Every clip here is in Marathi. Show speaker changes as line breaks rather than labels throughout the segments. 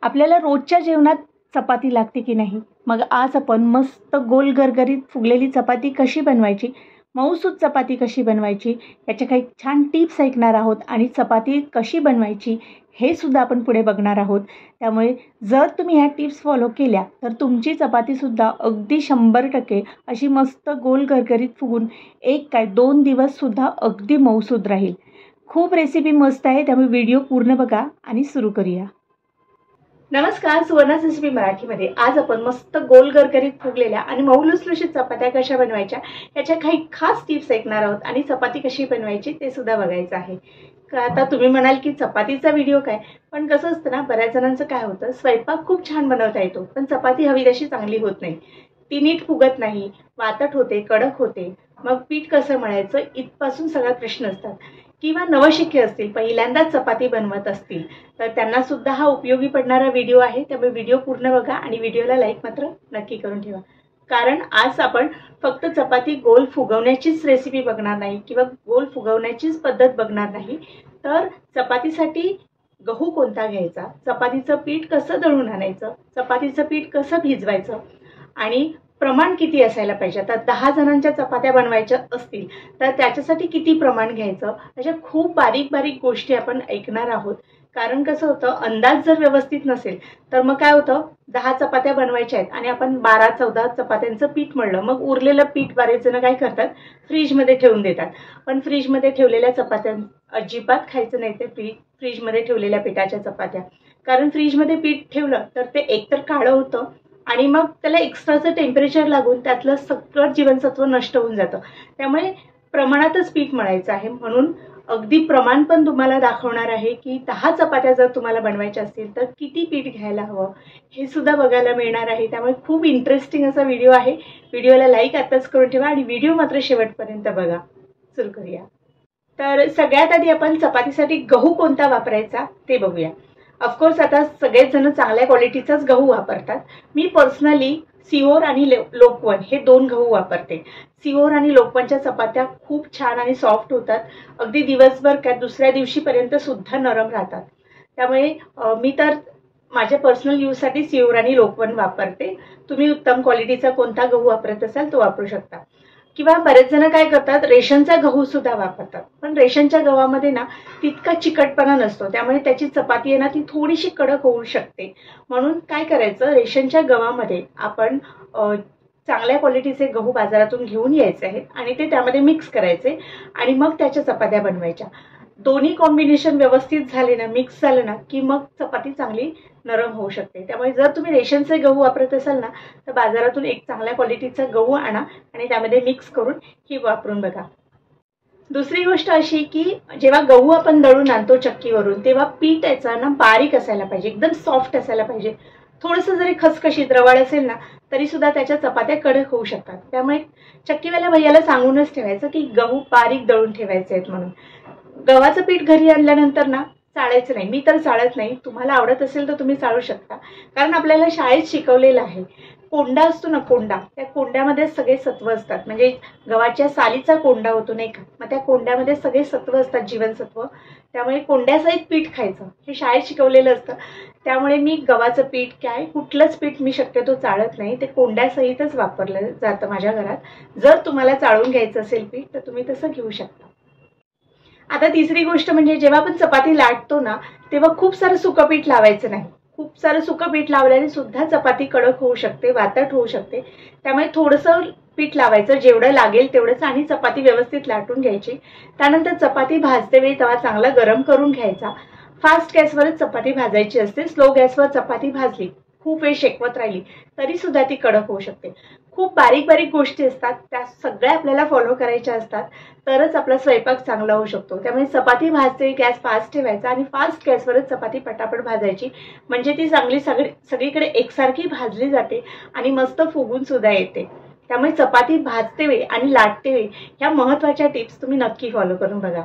आपल्याला रोजच्या जेवणात चपाती लागते की नाही? मग आज आपण मस्त गोल गरगरीत फुगलेली चपाती कशी बनवायची, मऊसूत चपाती कशी बनवायची, याच्या काही छान टिप्स ऐकणार आहोत आणि चपाती कशी बनवायची हे सुद्धा आपण पुढे बघणार आहोत. त्यामुळे जर तुम्ही ह्या टिप्स फॉलो केल्या तर तुमची चपातीसुद्धा अगदी 100% अशी मस्त गोल गरगरीत फुगून 1 काय 2 दिवससुद्धा अगदी मऊसूत राहील. खूप रेसिपी मस्त आहे, त्यामुळे व्हिडिओ पूर्ण बघा आणि सुरू करूया. नमस्कार, सुवर्णा's रेसिपी मराठीमध्ये आज आपण मस्त गोल गरगरीत फुगलेल्या आणि मऊ लुसलुशीत चपात्या कशा बनवायच्या याच्या काही खास टिप्स ऐकणार आहोत आणि चपाती कशी बनवायची ते सुद्धा बघायचं आहे. आता तुम्ही म्हणाल की चपातीचा व्हिडिओ काय, पण कसं असतं ना, बऱ्याच जणांचं काय होतं, स्वयंपाक खूप छान बनवता येतो पण चपाती हवी तशी चांगली होत नाही, ती नीट फुगत नाही, वातट होते, कडक होते, मग पीठ कसं मळायचं इथपासून सगळा प्रश्न असतात. किंवा नवशिके असतील, पहिल्यांदाच चपाती बनवत असतील तर त्यांना सुद्धा हा उपयोगी पडणारा व्हिडिओ आहे. त्यामुळे व्हिडिओ पूर्ण बघा आणि व्हिडिओला लाईक मात्र नक्की करून ठेवा, कारण आज आपण फक्त चपाती गोल फुगवण्याचीच रेसिपी बघणार नाही किंवा गोल फुगवण्याचीच पद्धत बघणार नाही, तर चपातीसाठी गहू कोणता घ्यायचा, चपातीचं पीठ कसं दळून आणायचं, चपातीचं पीठ कसं भिजवायचं आणि प्रमाण किती असायला पाहिजे. आता 10 जणांच्या चपात्या बनवायच्या असतील तर त्याच्यासाठी किती प्रमाण घ्यायचं, अशा खूप बारीक बारीक गोष्टी आपण ऐकणार आहोत. कारण कसं होतं, अंदाज जर व्यवस्थित नसेल तर मग काय होतं, 10 चपात्या बनवायच्या आहेत आणि आपण 12-14 चपात्यांचं पीठ मळलं, मग उरलेलं पीठ बरेच जण काय करतात, फ्रीजमध्ये ठेवून देतात. पण फ्रीजमध्ये ठेवलेल्या चपात्या अजिबात खायचं नाही, ते फ्रीजमध्ये ठेवलेल्या पिठाच्या चपात्या. कारण फ्रीजमध्ये पीठ ठेवलं तर ते एकतर काळं होतं आणि मग त्याला एक्स्ट्राचं टेम्परेचर लागून त्यातलं सगळं जीवनसत्व नष्ट होऊन जातं. त्यामुळे प्रमाणातच पीठ मळायचं आहे. म्हणून अगदी प्रमाण पण तुम्हाला दाखवणार आहे की 10 चपात्या जर तुम्हाला बनवायच्या असतील तर किती पीठ घ्यायला हवं हे सुद्धा बघायला मिळणार आहे. त्यामुळे खूप इंटरेस्टिंग असा व्हिडिओ आहे. व्हिडिओला लाईक आताच करून ठेवा आणि व्हिडिओ मात्र शेवटपर्यंत बघा. सुरू करूया. तर सगळ्यात आधी आपण चपातीसाठी गहू कोणता वापरायचा ते बघूया. ऑफकोर्स आता सगळेच जण चांगल्या क्वालिटीचाच गहू वापरतात. मी पर्सनली सिओर आणि लोकवन हे 2 गहू वापरते. सिओर आणि लोकवनच्या चपात्या खूप छान आणि सॉफ्ट होतात, अगदी दिवसभर काय दुसऱ्या दिवशीपर्यंत सुद्धा नरम राहतात. त्यामुळे मी तर माझ्या पर्सनल यूजसाठी सिओर आणि लोकवन वापरते. तुम्ही उत्तम क्वालिटीचा कोणता गहू वापरत असाल तो वापरू शकता. किंवा बरेच जण काय करतात, रेशनचा गहू सुद्धा वापरतात, पण रेशनच्या गव्हामध्ये ना तितका चिकटपणा नसतो, त्यामुळे त्याची चपाती आहे ना ती थोडीशी कडक होऊ शकते. म्हणून काय करायचं, रेशनच्या गव्हामध्ये आपण चांगल्या क्वालिटीचे गहू बाजारातून घेऊन यायचे आहेत आणि ते त्यामध्ये मिक्स करायचे आणि मग त्याच्या चपात्या बनवायच्या. दोन्ही कॉम्बिनेशन व्यवस्थित झाले ना, मिक्स झालं ना की मग चपाती चांगली नरम होऊ शकते. त्यामुळे जर तुम्ही रेशनचे गहू वापरत असाल ना तर बाजारातून एक चांगल्या क्वालिटीचा गहू आणा आणि त्यामध्ये मिक्स करून ही वापरून बघा. दुसरी गोष्ट अशी की जेव्हा गहू आपण दळून आणतो चक्कीवरून तेव्हा पीठ याचा ना बारीक असायला पाहिजे, एकदम सॉफ्ट असायला पाहिजे. थोडंसं जरी खसखशीत रवाळ असेल ना तरी सुद्धा त्याच्या चपात्या कडक होऊ शकतात. त्यामुळे चक्कीवाल्या भैयाला सांगूनच ठेवायचं की गहू बारीक दळून ठेवायचे आहेत म्हणून. गव्हाचं पीठ घरी आणल्यानंतर ना चाळायचं नाही. मी तर चाळत नाही, तुम्हाला आवडत असेल तर तुम्ही चाळू शकता. कारण आपल्याला शाळेत शिकवलेलं आहे, कोंडा असतो ना, कोंडा, त्या कोंड्यामध्ये सगळे सत्व असतात. म्हणजे गव्हाच्या सालीचा कोंडा होतो नाही का, मग त्या कोंड्यामध्ये सगळे सत्व असतात, जीवनसत्व. त्यामुळे कोंड्यासहित पीठ खायचं हे शाळेत शिकवलेलं असतं. त्यामुळे मी गव्हाचं पीठ काय कुठलंच पीठ मी शक्यतो चाळत नाही, ते कोंड्यासहितच वापरलं जातं माझ्या घरात. जर तुम्हाला चाळून घ्यायचं असेल पीठ तर तुम्ही तसं घेऊ शकता. आता तिसरी गोष्ट म्हणजे जेव्हा आपण चपाती लाटतो ना तेव्हा खूप सारं सुकं पीठ लावायचं नाही. खूप सारं सुकं पीठ लावल्याने सुद्धा चपाती कडक होऊ शकते, वातट होऊ शकते. त्यामुळे थोडंसं पीठ लावायचं, जेवढं लागेल तेवढंच, आणि चपाती व्यवस्थित लाटून घ्यायची. त्यानंतर चपाती भाजते वेळी तवा चांगला गरम करून घ्यायचा. फास्ट गॅसवरच चपाती भाजायची असते. स्लो गॅसवर चपाती भाजली, खूप वेळ शेकवत राहिली तरी सुद्धा ती कडक होऊ शकते. खूप बारीक बारीक गोष्टी असतात, त्या सगळ्या आपल्याला फॉलो करायच्या असतात, तरच आपला स्वयंपाक चांगला होऊ शकतो. त्यामुळे चपाती भाजते गॅस फास्ट ठेवायचा आणि फास्ट गॅसवरच चपाती पटापट भाजायची, म्हणजे ती चांगली सगळीकडे एकसारखी भाजली जाते आणि मस्त फुगून सुद्धा येते. त्यामुळे चपाती भाजते वेळी आणि लाटते वेळी ह्या महत्त्वाच्या टिप्स तुम्ही नक्की फॉलो करून बघा.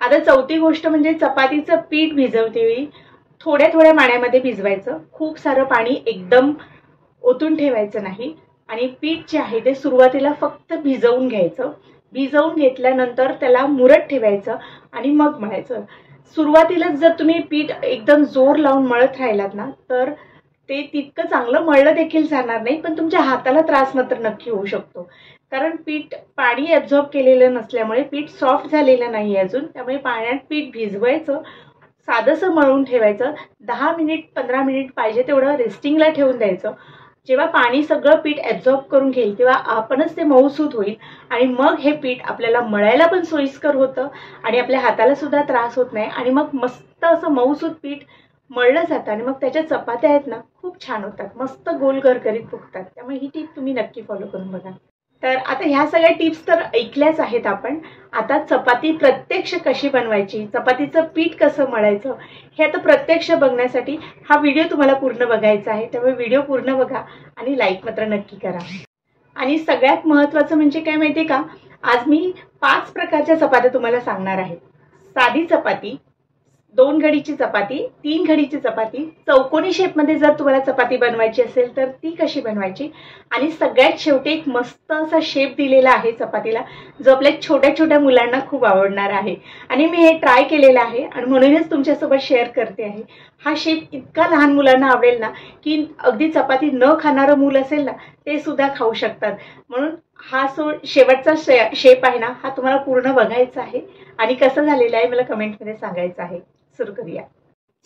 आता चौथी गोष्ट म्हणजे चपातीचं पीठ भिजवते वेळी थोड्या थोड्या पाण्यामध्ये भिजवायचं. खूप सारं पाणी एकदम ओतून ठेवायचं नाही आणि पीठ जे आहे ते सुरुवातीला फक्त भिजवून घ्यायचं. भिजवून घेतल्यानंतर त्याला मुरत ठेवायचं आणि मग मळायचं. सुरुवातीलाच जर तुम्ही पीठ एकदम जोर लावून मळत राहिलात ना तर ते तितकं चांगलं मळलं देखील जाणार नाही, पण तुमच्या हाताला त्रास मात्र नक्की होऊ शकतो. कारण पीठ पाणी ॲब्झॉर्ब केलेलं नसल्यामुळे पीठ सॉफ्ट झालेलं नाही अजून, त्यामुळे पाण्यात पीठ भिजवायचं, साधंसं मळून ठेवायचं, 10 मिनिट 15 मिनिट पाहिजे तेवढं रेस्टिंगला ठेवून द्यायचं. जेव्हा पाणी सगळं पीठ ॲब्झॉर्ब करून घेईल तेव्हा आपणच ते मऊसूत होईल आणि मग हे पीठ आपल्याला मळायला पण सोयीस्कर होतं आणि आपल्या हाताला सुद्धा त्रास होत नाही आणि मग मस्त असं मऊसूत पीठ मळलं जातं आणि मग त्याच्या चपात्या आहेत ना खूप छान होतात, मस्त गोल गरगरीत फुगतात. त्यामुळे ही टीप तुम्ही नक्की फॉलो करून बघा. तर आता ह्या सगळ्या टिप्स तर ऐकल्याच आहेत आपण. आता चपाती प्रत्यक्ष कशी बनवायची, चपातीचं पीठ कसं मळायचं हे आता प्रत्यक्ष बघण्यासाठी हा व्हिडिओ तुम्हाला पूर्ण बघायचा आहे. त्यामुळे व्हिडिओ पूर्ण बघा आणि लाईक मात्र नक्की करा. आणि सगळ्यात महत्त्वाचं म्हणजे काय माहिती आहे का, आज मी 5 प्रकारच्या चपात्या तुम्हाला सांगणार आहे. साधी चपाती, 2 घडीची चपाती, 3 घडीची चपाती, चौकोनी शेपमध्ये जर तुम्हाला चपाती बनवायची असेल तर ती कशी बनवायची, आणि सगळ्यात शेवटी एक मस्त असा शेप दिलेला आहे चपातीला जो आपल्या छोट्या छोट्या मुलांना खूप आवडणार आहे. आणि मी हे ट्राय केलेलं आहे आणि म्हणूनच तुमच्यासोबत शेअर करते आहे. हा शेप इतका लहान मुलांना आवडेल ना की अगदी चपाती न खाणारं मूल असेल ना ते सुद्धा खाऊ शकतात. म्हणून हा शेवटचा शेप आहे ना हा तुम्हाला पूर्ण बघायचा आहे आणि कसं झालेलं आहे मला कमेंटमध्ये सांगायचं आहे. सुरू करूया.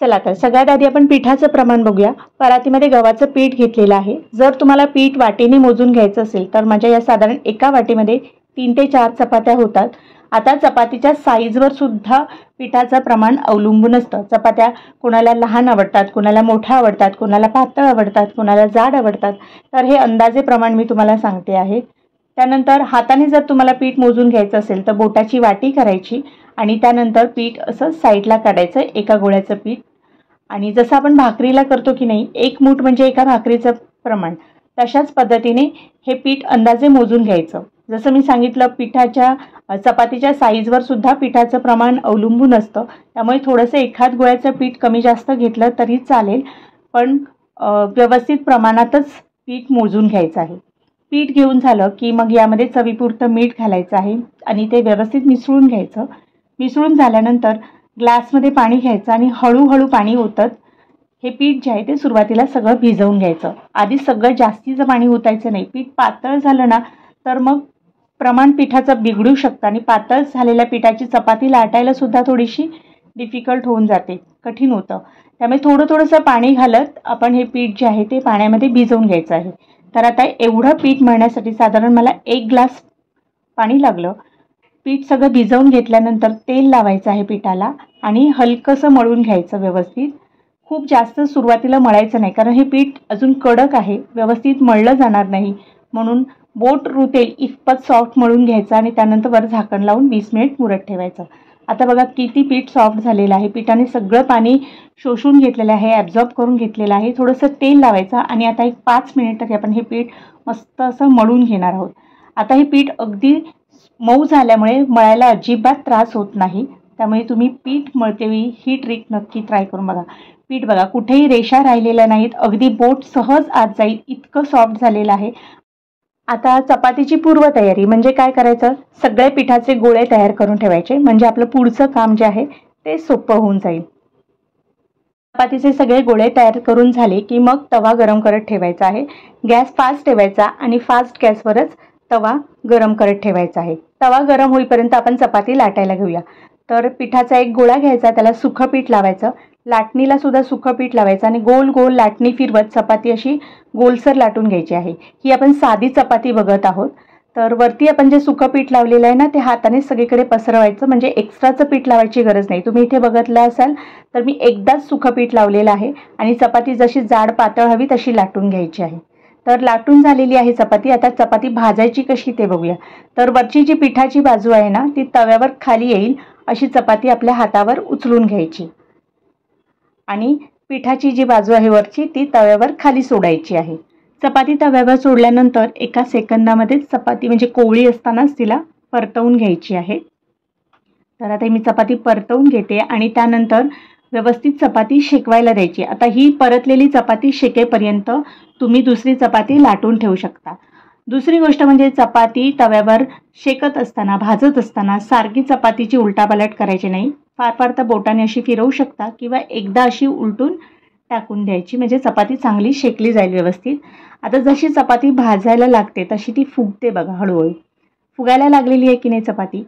चला तर सगळ्यात आधी आपण पिठाचं प्रमाण बघूया. परातीमध्ये गव्हाचं पीठ घेतलेलं आहे. जर तुम्हाला पीठ वाटीने मोजून घ्यायचं असेल तर माझ्या या साधारण एका वाटीमध्ये 3 ते 4 चपात्या होतात. आता चपातीच्या साईजवर सुद्धा पिठाचं प्रमाण अवलंबून असतं. चपात्या कोणाला लहान आवडतात, कोणाला मोठ्या आवडतात, कोणाला पातळ आवडतात, कोणाला जाड आवडतात. तर हे अंदाजे प्रमाण मी तुम्हाला सांगते आहे. त्यानंतर हाताने जर तुम्हाला पीठ मोजून घ्यायचं असेल तर बोटाची वाटी करायची आणि त्यानंतर पीठ असं साईडला काढायचं, एका गोळ्याचं पीठ. आणि जसं आपण भाकरीला करतो की नाही, 1 मूठ म्हणजे एका भाकरीचं प्रमाण, तशाच पद्धतीने हे पीठ अंदाजे मोजून घ्यायचं. जसं मी सांगितलं पिठाच्या चपातीच्या साईजवर सुद्धा पिठाचं प्रमाण अवलंबून असतं. त्यामुळे थोडंसं एखाद गोळ्याचं पीठ कमी जास्त घेतलं तरी चालेल, पण व्यवस्थित प्रमाणातच पीठ मोजून घ्यायचं आहे. पीठ घेऊन झालं की मग यामध्ये चवीपुरतं मीठ घालायचं आहे आणि ते व्यवस्थित मिसळून घ्यायचं. मिसळून झाल्यानंतर ग्लासमध्ये पाणी घ्यायचं आणि हळूहळू पाणी ओतत हे पीठ जे आहे ते सुरुवातीला सगळं भिजवून घ्यायचं. आधी सगळं जास्तीचं पाणी ओतायचं नाही. पीठ पातळ झालं ना तर मग प्रमाण पिठाचं बिघडू शकतं आणि पातळ झालेल्या पिठाची चपाती लाटायला सुद्धा थोडीशी डिफिकल्ट होऊन जाते, कठीण होतं. त्यामुळे थोडंसं पाणी घालत आपण हे पीठ जे आहे ते पाण्यामध्ये भिजवून घ्यायचं आहे. तर आता एवढं पीठ मळण्यासाठी साधारण मला 1 ग्लास पाणी लागलं. पीठ सगळं भिजवून घेतल्यानंतर तेल लावायचं आहे पिठाला आणि हलकंसं मळून घ्यायचं व्यवस्थित. खूप जास्त सुरुवातीला मळायचं नाही कारण हे पीठ अजून कडक आहे, व्यवस्थित मळलं जाणार नाही. म्हणून बोट रुतेल इतपत सॉफ्ट मळून घ्यायचं आणि त्यानंतर वर झाकण लावून 20 मिनिट मुरत ठेवायचं. आता बघा किती पीठ सॉफ्ट झालेलं आहे. पिठाने सगळं पाणी शोषून घेतलेलं आहे, ॲब्झॉर्ब करून घेतलेलं आहे. थोडंसं तेल लावायचं आणि आता एक 5 मिनिट तरी आपण हे पीठ मस्त असं मळून घेणार आहोत. आता हे पीठ अगदी मऊ झाल्यामुळे मळायला अजिबात त्रास होत नाही. त्यामुळे तुम्ही पीठ मळतेवेळी ही ट्रिक नक्की ट्राय करून बघा. पीठ बघा कुठेही रेषा राहिलेल्या नाहीत, अगदी बोट सहज आत जाईल इतकं सॉफ्ट झालेलं आहे. आता चपातीची पूर्वतयारी म्हणजे काय करायचं, सगळे पिठाचे गोळे तयार करून ठेवायचे म्हणजे आपलं पुढचं काम जे आहे ते सोपं होऊन जाईल. चपातीचे सगळे गोळे तयार करून झाले की मग तवा गरम करत ठेवायचा आहे. गॅस फास्ट ठेवायचा आणि फास्ट गॅसवरच तवा गरम करत ठेवायचा आहे. तवा गरम होईपर्यंत आपण चपाती लाटायला घेऊया. तर पिठाचा एक गोळा घ्यायचा, त्याला सुखं पीठ लावायचं, लाटणीला सुद्धा सुखं पीठ लावायचं आणि गोल गोल लाटणी फिरवत चपाती अशी गोलसर लाटून घ्यायची आहे. ही आपण साधी चपाती बघत आहोत. तर वरती आपण जे सुखं पीठ लावलेलं आहे ना ते हाताने सगळीकडे पसरवायचं, म्हणजे एक्स्ट्राचं पीठ लावायची गरज नाही. तुम्ही इथे बघितलं असाल तर मी एकदाच सुखं पीठ लावलेलं आहे आणि चपाती जशी जाड पातळ हवी तशी लाटून घ्यायची आहे. तर लाटून झालेली आहे चपाती. आता चपाती भाजायची कशी ते बघूया. तर वरची जी पिठाची बाजू आहे ना ती तव्यावर खाली येईल अशी चपाती आपल्या हातावर उचलून घ्यायची आणि पिठाची जी बाजू आहे वरची ती तव्यावर खाली सोडायची आहे. चपाती तव्यावर सोडल्यानंतर 1 सेकंदामध्येच चपाती म्हणजे कोवळी असतानाच तिला परतवून घ्यायची आहे. तर आता मी चपाती परतवून घेते आणि त्यानंतर व्यवस्थित चपाती शेकवायला द्यायची. आता ही परतलेली चपाती शेकेपर्यंत तुम्ही दुसरी चपाती लाटून ठेवू शकता. दुसरी गोष्ट म्हणजे चपाती तव्यावर शेकत असताना, भाजत असताना सारखी चपातीची उलटापालट करायची नाही. फार फार तर बोटाने अशी फिरवू शकता किंवा एकदा अशी उलटून टाकून द्यायची, म्हणजे चपाती चांगली शेकली जाईल व्यवस्थित. आता जशी चपाती भाजायला लागते तशी ती फुगते बघा, हळूहळू फुगायला लागलेली आहे की नाही चपाती.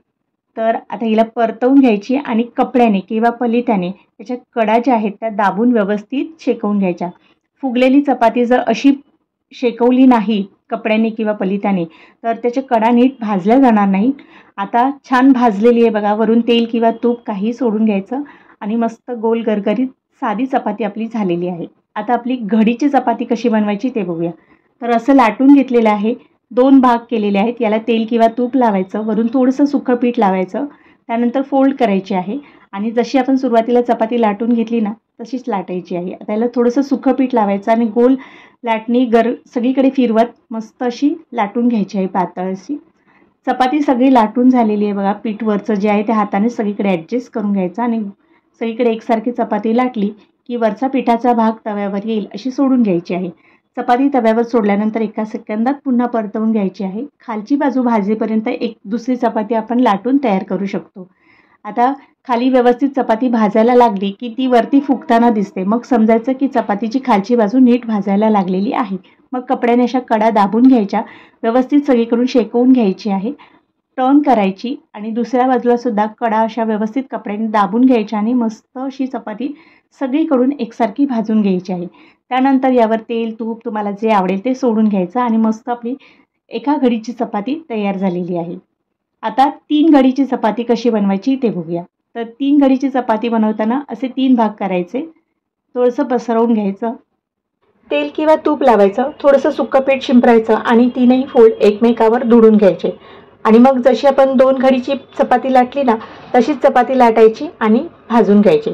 तर आता हिला परतवून घ्यायची आणि कपड्याने किंवा पलित्याने त्याच्या कडा ज्या आहेत त्या दाबून व्यवस्थित शेकवून घ्यायच्या. फुगलेली चपाती जर अशी शेकवली नाही कपड्याने किंवा पलित्याने तर त्याच्या कडा नीट भाजल्या जाणार नाही. आता छान भाजलेली आहे बघा, वरून तेल किंवा तूप काही सोडून घ्यायचं आणि मस्त गोल गरगरीत साधी चपाती आपली झालेली आहे. आता आपली घडीची चपाती कशी बनवायची ते बघूया. तर असं लाटून घेतलेलं आहे, 2 भाग केलेले आहेत. याला तेल किंवा तूप लावायचं, वरून थोडंसं सुकं पीठ लावायचं, त्यानंतर फोल्ड करायची आहे आणि जशी आपण सुरुवातीला चपाती लाटून घेतली ना तशीच लाटायची आहे. आता याला थोडंसं सुकं पीठ लावायचं आणि गोल लाटणी सगळीकडे फिरवत मस्त अशी लाटून घ्यायची आहे, पातळ अशी. चपाती सगळी लाटून झालेली आहे बघा. पीठ वरचं जे आहे ते हाताने सगळीकडे ॲडजस्ट करून घ्यायचं आणि सगळीकडे एकसारखी चपाती लाटली की वरचा पिठाचा भाग तव्यावर येईल अशी सोडून घ्यायची आहे. चपाती तव्यावर सोडल्यानंतर 1 सेकंदात पुन्हा परतवून घ्यायची आहे. खालची बाजू भाजेपर्यंत एक दुसरी चपाती आपण लाटून तयार करू शकतो. आता खाली व्यवस्थित चपाती भाजायला लागली की ती वरती फुगताना दिसते, मग समजायचं की चपातीची खालची बाजू नीट भाजायला लागलेली आहे. मग कपड्याने अशा कडा दाबून घ्यायच्या, व्यवस्थित सगळीकडून शेकवून घ्यायची आहे. टर्न करायची आणि दुसऱ्या बाजूला सुद्धा कडा अशा व्यवस्थित कपड्याने दाबून घ्यायच्या आणि मस्त अशी चपाती सगळीकडून एकसारखी भाजून घ्यायची आहे. त्यानंतर यावर तेल तूप तुम्हाला जे आवडेल ते सोडून घ्यायचं आणि मस्त आपली एका घडीची चपाती तयार झालेली आहे. आता 3 घडीची चपाती कशी बनवायची ते बघूया. तर 3 घडीची चपाती बनवताना असे 3 भाग करायचे. थोडंसं पसरवून घ्यायचं, तेल किंवा तूप लावायचं, थोडंसं सुकं पीठ शिंपरायचं आणि 3ही फोल्ड एकमेकावर दुडून घ्यायचे आणि मग जशी आपण 2 घडीची चपाती लाटली ना तशीच चपाती लाटायची आणि भाजून घ्यायची.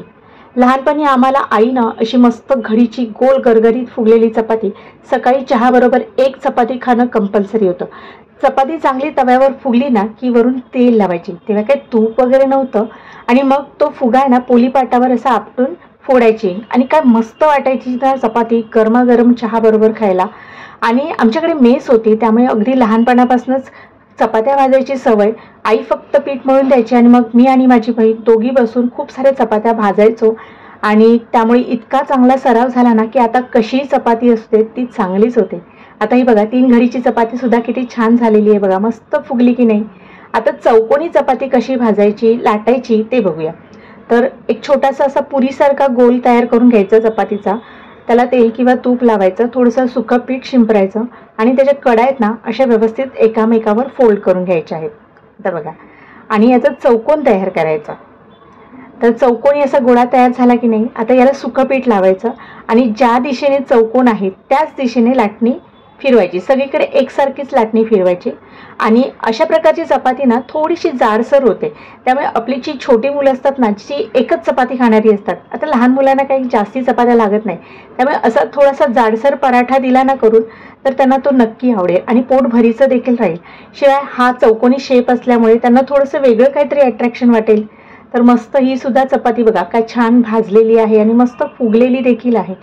लहानपणी आम्हाला आईनं अशी मस्त घडीची गोल गरगरीत फुगलेली चपाती सकाळी चहाबरोबर 1 चपाती खाणं कंपल्सरी होतं. चपाती चांगली तव्यावर फुगली ना की वरून तेल लावायची, तेव्हा काही तूप वगैरे नव्हतं, आणि मग तो फुगाय ना पोलीपाटावर असा आपटून फोडायची आणि काय मस्त वाटायची त्या चपाती गरमागरम चहाबरोबर खायला. आणि आमच्याकडे मेस होती त्यामुळे अगदी लहानपणापासूनच चपात्या भाजायची सवय. आई फक्त पीठ मळून द्यायची आणि मग मी आणि माझी बहीण दोघी बसून खूप साऱ्या चपात्या भाजायचो आणि त्यामुळे इतका चांगला सराव झाला ना की आता कशी चपाती असते ती चांगलीच होते. आता ही बघा 3 घडीची चपाती सुद्धा किती छान झालेली आहे बघा, मस्त फुगली की नाही. आता चौकोनी चपाती कशी भाजायची लाटायची ते बघूया. तर एक छोटासा असा पुरीसारखा गोल तयार करून घ्यायचा चपातीचा, त्याला तेल किंवा तूप लावायचं, थोडंसं सुकं पीठ शिंपरायचं आणि त्याच्या कडा आहेत ना अशा व्यवस्थित एकामेकावर फोल्ड करून घ्यायच्या आहेत. तर बघा, आणि याचा चौकोन तयार करायचा. तर चौकोनी असा गोळा तयार झाला की नाही, आता याला सुकं पीठ लावायचं आणि ज्या दिशेने चौकोन आहे त्याच दिशेने लाटणी फिरवायची, सगळीकडे एकसारखीच लाटणी फिरवायची. आणि अशा प्रकारची चपाती ना थोडीशी जाडसर होते, त्यामुळे आपली जी छोटी मुलं असतात ना जी एकच चपाती खाणारी असतात, आता लहान मुलांना काही जास्ती चपात्या लागत नाही, त्यामुळे असा थोडासा जाडसर पराठा दिला ना करून तर त्यांना तो नक्की आवडेल आणि पोट भरीचं देखील राहील. शिवाय हा चौकोनी शेप असल्यामुळे त्यांना थोडंसं वेगळं काहीतरी अट्रॅक्शन वाटेल. तर मस्त ही सुद्धा चपाती बघा काय छान भाजलेली आहे आणि मस्त फुगलेली देखील आहे.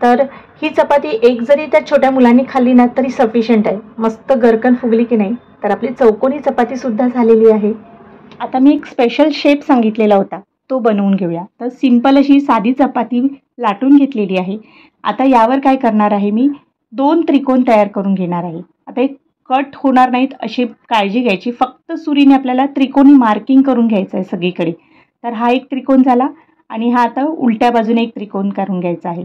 तर ही चपाती एक जरी त्या छोट्या मुलांनी खाल्ली ना तरी सफिशियंट आहे. मस्त गरकन फुगली की नाही. तर आपली चौकोनी चपाती सुद्धा झालेली आहे. आता मी एक स्पेशल शेप सांगितलेला होता तो बनवून घेऊया. तर सिंपल अशी साधी चपाती लाटून घेतलेली आहे. आता यावर काय करणार आहे, मी 2 त्रिकोण तयार करून घेणार आहे. आता एक कट होणार नाहीत अशी काळजी घ्यायची, फक्त सुरीने आपल्याला त्रिकोणी मार्किंग करून घ्यायचं आहे सगळीकडे. तर हा एक त्रिकोण झाला आणि हा आता उलट्या बाजूने एक त्रिकोण करून घ्यायचा आहे.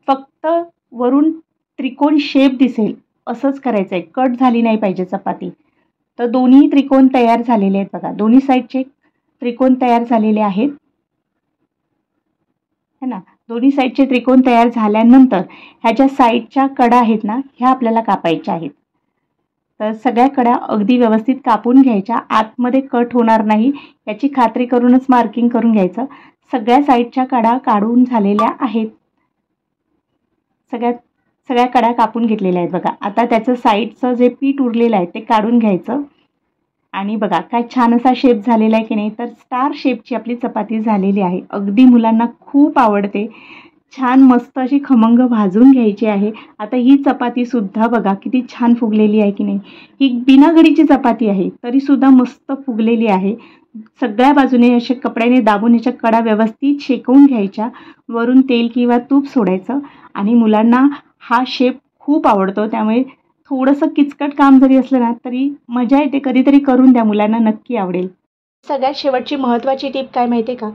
फक्त वरून त्रिकोण शेप दिसेल असंच करायचं आहे, कट झाली नाही पाहिजे चपाती. तर दोन्ही त्रिकोण तयार झालेले आहेत बघा, दोन्ही साईडचे त्रिकोण तयार झालेले आहेत है ना. दोन्ही साईडचे त्रिकोण तयार झाल्यानंतर ह्याच्या साईडच्या कडा आहेत ना ह्या आपल्याला कापायच्या आहेत. तर सगळ्या कडा अगदी व्यवस्थित कापून घ्यायच्या, आतमध्ये कट होणार नाही याची खात्री करूनच मार्किंग करून घ्यायचं. सगळ्या साईडच्या कडा काढून झालेल्या आहेत, सगळ्या कडा कापून घेतलेल्या आहेत बघा. आता त्याचं साईडचं जे पीठ उरलेलं आहे ते काढून घ्यायचं आणि बघा काय छान असा शेप झालेला आहे की नाही. तर स्टार शेपची आपली चपाती झालेली आहे. अगदी मुलांना खूप आवडते. छान मस्त अशी खमंग भाजून घ्यायची आहे। आता ही चपातीसुद्धा बघा किती छान फुगलेली आहे की नाही। ही बिना घडीची चपाती आहे तरीसुद्धा मस्त फुगलेली आहे। सगळ्या बाजूने असे कपड्याने दाबून याच्या कडा व्यवस्थित शेकवून घ्यायच्या। वरून तेल किंवा तूप सोडायचं आणि मुलांना हा शेप खूप आवडतो, त्यामुळे थोडंसं किचकट काम जरी असलं ना तरी मजा येते। कधीतरी करून द्या, मुलांना नक्की आवडेल। सगळ्यात शेवटची महत्त्वाची टीप काय माहिती आहे का?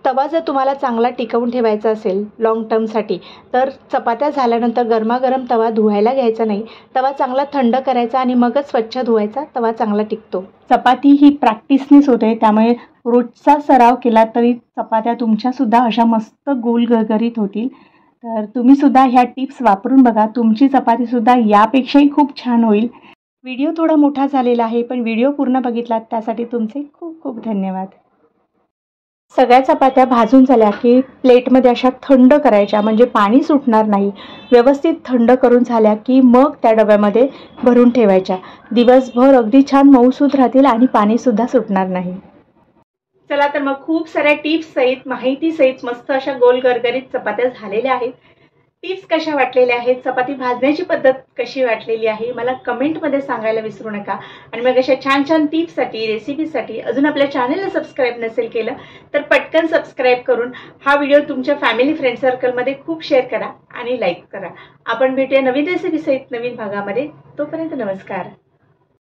तवा जर तुम्हाला चांगला टिकवून ठेवायचा असेल लाँग टर्मसाठी, तर चपात्या झाल्यानंतर गरमागरम तवा धुवायला घ्यायचा नाही। तवा चांगला थंड करायचा आणि मगच स्वच्छ धुवायचा, तवा चांगला टिकतो। चपाती ही प्रॅक्टिसनेच होते, त्यामुळे रोजचा सराव केला तरी चपात्या तुमच्यासुद्धा अशा मस्त गोल गरगरीत होतील। तर तुम्हीसुद्धा ह्या टिप्स वापरून बघा, तुमची चपातीसुद्धा यापेक्षाही खूप छान होईल। व्हिडिओ थोडा मोठा झालेला आहे, पण व्हिडिओ पूर्ण बघितलात त्यासाठी तुमचे खूप खूप धन्यवाद। सगळ्या चपात्या भाजून झाल्या की प्लेटमध्ये अशा थंड करायच्या, म्हणजे पाणी सुटणार नाही। व्यवस्थित थंड करून झाल्या की मग त्या डब्यामध्ये भरून ठेवायच्या। दिवसभर अगदी छान मऊसूत राहतील आणि पाणीसुद्धा सुटणार नाही। चला तर मग खूप साऱ्या टिप्स सहित माहिती सहित मस्त अशा गोल गरगरीत चपात्या झालेल्या आहेत। टिप्स कशा वाटलेल्या आहेत, चपाती भाजण्याची पद्धत कशी वाटलेली आहे, मला कमेंटमध्ये सांगायला विसरू नका। आणि मग अशा छान छान टिप्ससाठी रेसिपीसाठी अजून आपल्या चॅनलला सबस्क्राईब नसेल केलं तर पटकन सबस्क्राईब करून हा व्हिडिओ तुमच्या फॅमिली फ्रेंड सर्कलमध्ये खूप शेअर करा आणि लाईक करा। आपण भेटूया नवीन रेसिपी सहित नवीन भागामध्ये। तोपर्यंत नमस्कार।